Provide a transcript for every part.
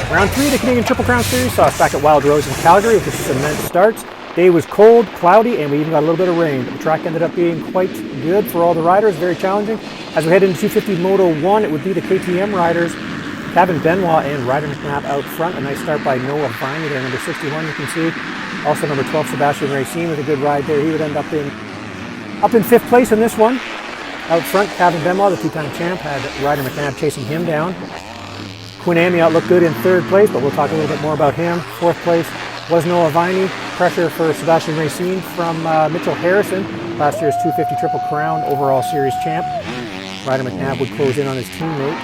Round 3 of the Canadian Triple Crown Series saw us back at Wild Rose in Calgary with the cement starts. Day was cold, cloudy, and we even got a little bit of rain. But the track ended up being quite good for all the riders, very challenging. As we head into 250 Moto 1, it would be the KTM riders, Kevin Benoit and Ryder McNabb out front. A nice start by Noah Viney there, number 61 you can see. Also number 12, Sebastian Racine with a good ride there. He would end up in 5th place in this one. Out front, Kevin Benoit, the two-time champ, had Ryder McNabb chasing him down. Quinn Amiot looked good in 3rd place, but we'll talk a little bit more about him. 4th place was Noah Viney. Pressure for Sebastian Racine from Mitchell Harrison, last year's 250 Triple Crown overall series champ. Ryder McNabb would close in on his teammate.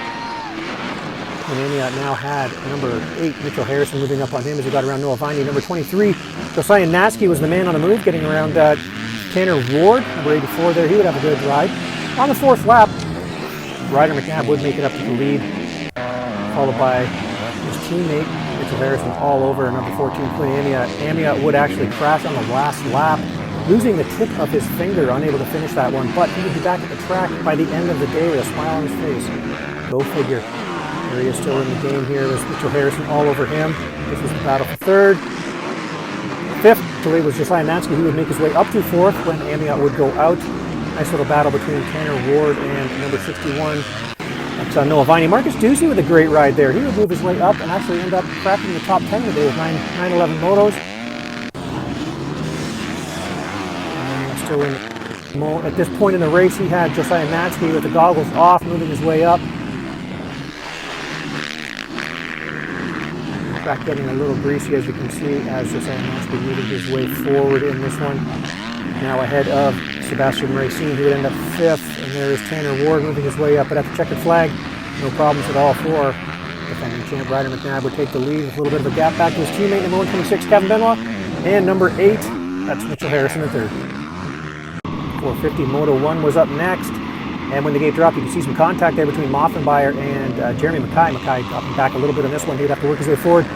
Quinn Amiot now had number 8, Mitchell Harrison, moving up on him as he got around Noah Viney. Number 23, Josiah Natsky was the man on the move, getting around Tanner Ward. Number 84 there, he would have a good ride. On the 4th lap, Ryder McNabb would make it up to the lead, followed by his teammate, Mitchell Harrison, all over. Number 14, Quinn Amiot. Amiot would actually crash on the last lap, losing the tip of his finger, unable to finish that one, but he would be back at the track by the end of the day with a smile on his face. Go figure. There he is still in the game here. There's Mitchell Harrison all over him. This was the battle for 3rd. 5th, to lead was Josiah Natsky. He would make his way up to 4th when Amiot would go out. Nice little battle between Tanner Ward and number 61. That's Noah Viney. Marcus Ducey with a great ride there. He would move his way up and actually end up cracking the top 10 today with 911 motos. And still in at this point in the race, he had Josiah Natsky with the goggles off, moving his way up. Track getting a little greasy, as you can see, as Josiah Natsky moving his way forward in this one. Now ahead of Sebastian Racine, who would end up 5th, and there is Tanner Ward moving his way up, but at the checkered flag, no problems at all for defending champ Ryder McNabb. Would take the lead with a little bit of a gap back to his teammate, number 126, Kevin Benoit, and number 8, that's Mitchell Harrison in 3rd. 450 Moto 1 was up next, and when the gate dropped, you can see some contact there between Moffenbauer and Jeremy Mackay. Mackay dropping back a little bit on this one. He'd have to work his way forward.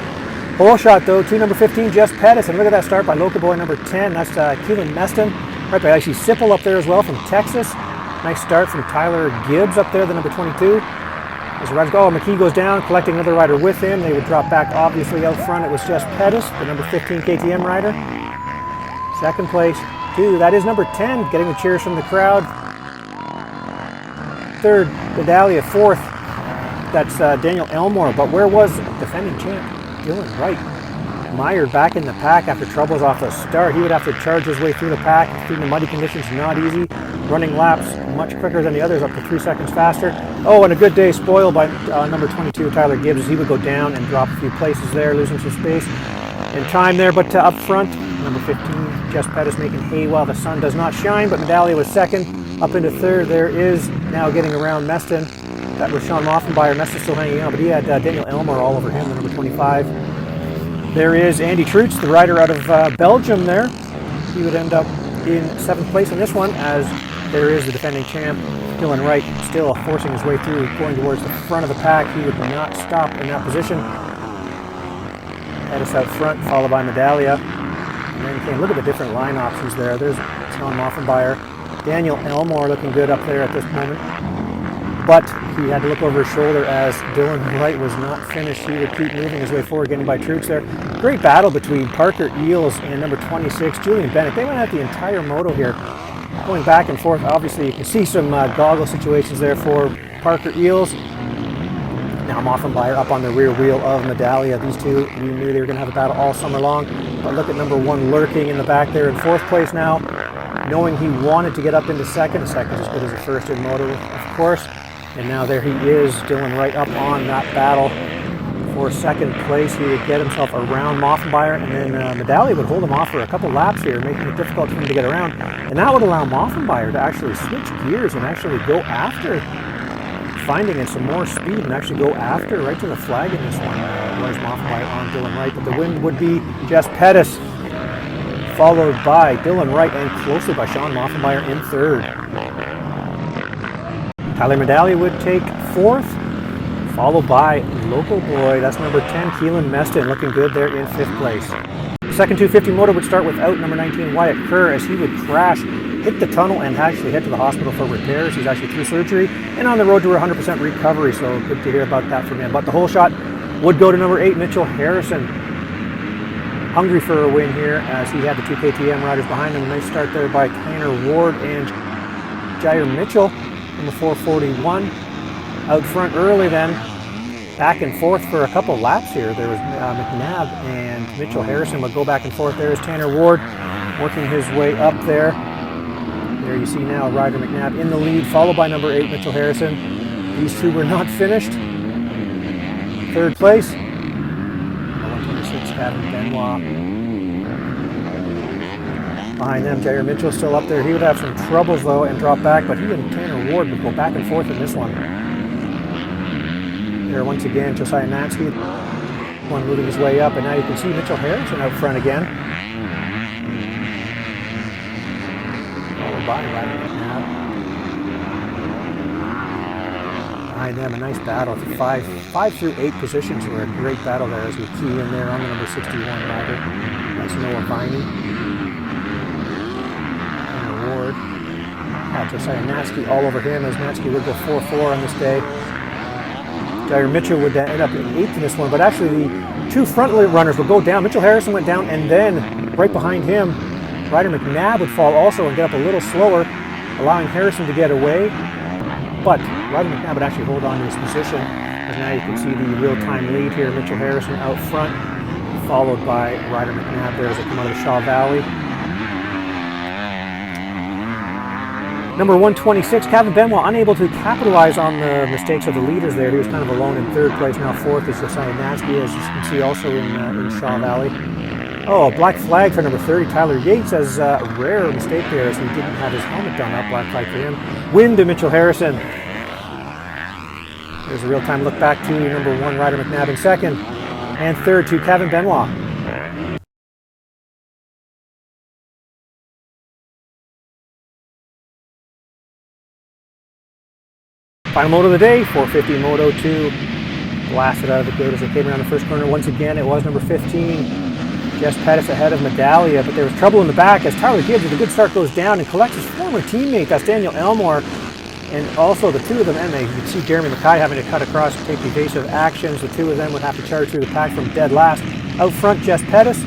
Pole shot though, to number 15, Jess Pettis, and look at that start by local boy number 10. That's Keelan Meston, right by actually Sipple up there as well from Texas. Nice start from Tyler Gibbs up there, the number 22. As the riders go, McKee goes down, collecting another rider with him. They would drop back obviously out front. It was Jess Pettis, the number 15 KTM rider. 2nd place, that is number 10, getting the cheers from the crowd. 3rd, Medallia. 4th, that's Daniel Elmore. But where was defending champ Dylan Wright? Mired back in the pack after troubles off the start. He would have to charge his way through the pack. Through the muddy conditions, not easy. Running laps much quicker than the others, up to 3 seconds faster. Oh, and a good day spoiled by number 22, Tyler Gibbs, as he would go down and drop a few places there, losing some space and time there. But up front, number 15, Jess Pettis making hay while the sun does not shine, but Medallia was 2nd. Up into 3rd, there is now getting around Meston. That was Sean Moffenbauer. Meston still hanging out, but he had Daniel Elmore all over him, the number 25. There is Andy Troots, the rider out of Belgium there. He would end up in 7th place in this one, as there is the defending champ, Dylan Wright, still forcing his way through, going towards the front of the pack. He would not stop in that position. Pettis out front, followed by Medallia. And then you can look at the different line options there. There's Sean Moffenbauer. Daniel Elmore looking good up there at this moment. But he had to look over his shoulder as Dylan Wright was not finished. He would keep moving his way forward, getting by Troops there. Great battle between Parker Eels and number 26, Julian Bennett. They went at the entire moto here, going back and forth. Obviously, you can see some goggle situations there for Parker Eels. Now Moffenbauer up on the rear wheel of Medallia. These two, we knew they were going to have a battle all summer long. But look at number 1 lurking in the back there in 4th place now, knowing he wanted to get up into 2nd. 2nd as good as a 1st in moto, of course. And now there he is, Dylan Wright up on that battle for 2nd place. He would get himself around Moffenbauer, and then Medallia would hold him off for a couple laps here, making it difficult for him to get around. And that would allow Moffenbauer to actually switch gears and actually go after, finding in some more speed and actually go after right to the flag in this one. Was Moffenbauer on Dylan Wright, but the win would be Jess Pettis, followed by Dylan Wright and closely by Sean Moffenbauer in 3rd. Tyler Medallia would take 4th, followed by local boy, that's number 10, Keelan Meston, looking good there in 5th place. Second 250 moto would start without number 19, Wyatt Kerr, as he would crash, hit the tunnel, and actually head to the hospital for repairs. He's actually through surgery and on the road to 100% recovery, so good to hear about that from him. But the whole shot would go to number 8, Mitchell Harrison. Hungry for a win here as he had the 2 KTM riders behind him. A nice start there by Tanner Ward and Jair Mitchell, number 441. Out front early then, back and forth for a couple laps here. There was McNabb and Mitchell Harrison would go back and forth. There's Tanner Ward working his way up there. There you see now Ryder McNabb in the lead, followed by number 8, Mitchell Harrison. These two were not finished. Third place, 126, Kevin Benoit. Behind them, Jair Mitchell still up there. He would have some troubles though and drop back, but he and Tanner Ward would go back and forth in this one. There once again, Josiah Natsky, one moving his way up, and now you can see Mitchell Harrison out front again. Followed by Ryder McNabb. Behind them, a nice battle. 5 through 8 positions were a great battle there as we key in there on the number 61 rider. That's Noah Viney. And Ward. Josiah Natsky all over him as Natsky would go 4-4 on this day. Jair Mitchell would end up in 8th in this one, but actually the 2 front runners would go down. Mitchell Harrison went down, and then right behind him, Ryder McNabb would fall also and get up a little slower, allowing Harrison to get away. But Ryder McNabb would actually hold on to his position. And now you can see the real-time lead here. Mitchell Harrison out front, followed by Ryder McNabb there as they come out of the Shaw Valley. Number 126, Kevin Benoit, unable to capitalize on the mistakes of the leaders there. He was kind of alone in 3rd place. Now 4th is Josiah Natsky, as you can see also in Shaw Valley. Oh, a black flag for number 30, Tyler Yates, as a rare mistake there as he didn't have his helmet done up. Black flag for him. Win to Mitchell Harrison. There's a real-time look back to number 1, Ryder McNabb in 2nd, and 3rd to Kevin Benoit. Final moto of the day, 450 Moto 2. Blasted out of the gate as they came around the first corner. Once again, it was number 15. Jess Pettis ahead of Medallia, but there was trouble in the back as Tyler Gibbs with a good start goes down and collects his former teammate, that's Daniel Elmore, and also the 2 of them, and you can see Jeremy Mackay having to cut across and take evasive actions. The 2 of them would have to charge through the pack from dead last. Out front, Jess Pettis,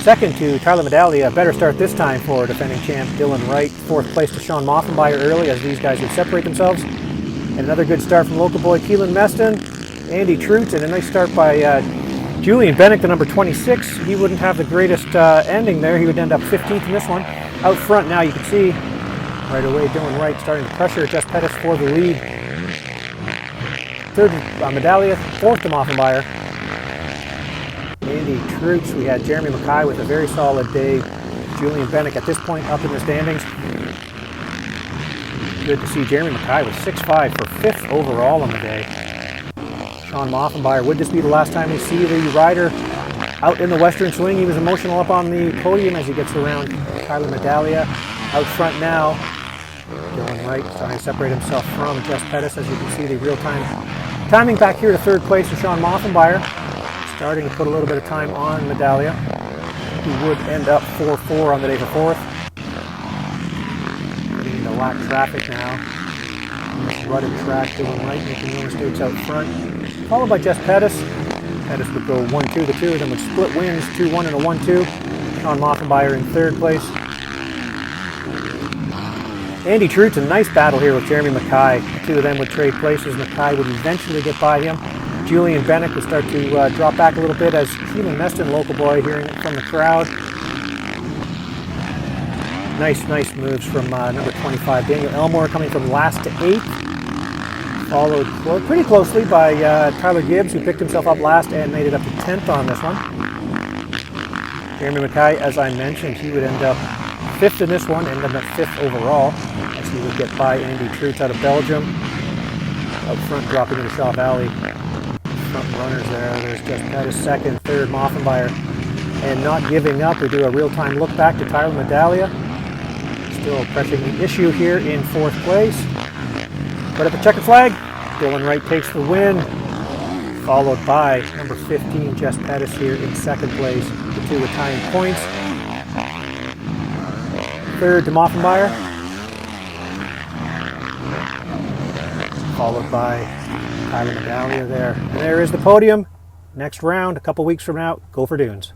2nd to Tyler Medallia. Better start this time for defending champ Dylan Wright. 4th place to Sean Moffenbauer early as these guys would separate themselves. And another good start from local boy Keelan Meston, Andy Troots, and a nice start by Julian Bennick, the number 26. He wouldn't have the greatest ending there. He would end up 15th in this one. Out front now you can see right away Dylan Wright starting to pressure Jess Pettis for the lead. 3rd Medallia, 4th to Moffenbauer. Andy Troots, we had Jeremy Mackay with a very solid day. Julian Bennick at this point up in the standings. Good to see Jeremy Mackay with 6.5 for 5th overall on the day. Sean Moffenbauer, would this be the last time we see the rider out in the Western Swing? He was emotional up on the podium as he gets around Tyler Medallia. Out front now, Dylan Wright trying to separate himself from Jess Pettis. As you can see, the real-time timing back here to 3rd place for Sean Moffenbauer. Starting to put a little bit of time on Medallia, who would end up 4-4 on the day for 4th. Getting into lack traffic now. Rutted track, Dylan Wright making no mistakes out front. Followed by Jess Pettis. Pettis would go 1-2. The 2 of them would split wins, 2-1 and a 1-2. Sean Moffenbauer in 3rd place. Andy Troots, a nice battle here with Jeremy Mackay. The 2 of them would trade places. Mackay would eventually get by him. Julian Bennick would start to drop back a little bit as Keelan Meston, local boy, hearing it from the crowd. Nice moves from number 25, Daniel Elmore, coming from last to 8th. Followed pretty closely by Tyler Gibbs, who picked himself up last and made it up to 10th on this one. Jeremy Mackay, as I mentioned, he would end up 5th in this one, end up at 5th overall, as he would get by Andy Troots out of Belgium. Out front, dropping into Shaw Valley. Front runners there. There's Jess Pettis, 2nd, 3rd, Moffenbauer. And not giving up, we do a real-time look back to Tyler Medallia. Still pressing the issue here in 4th place. But at the checkered flag, Dylan Wright takes the win, followed by number 15, Jess Pettis here in 2nd place. The 2 with tying points. 3rd to Moffenbauer, followed by Tyler Medallia there. And there is the podium. next round, a couple weeks from now, go for dunes.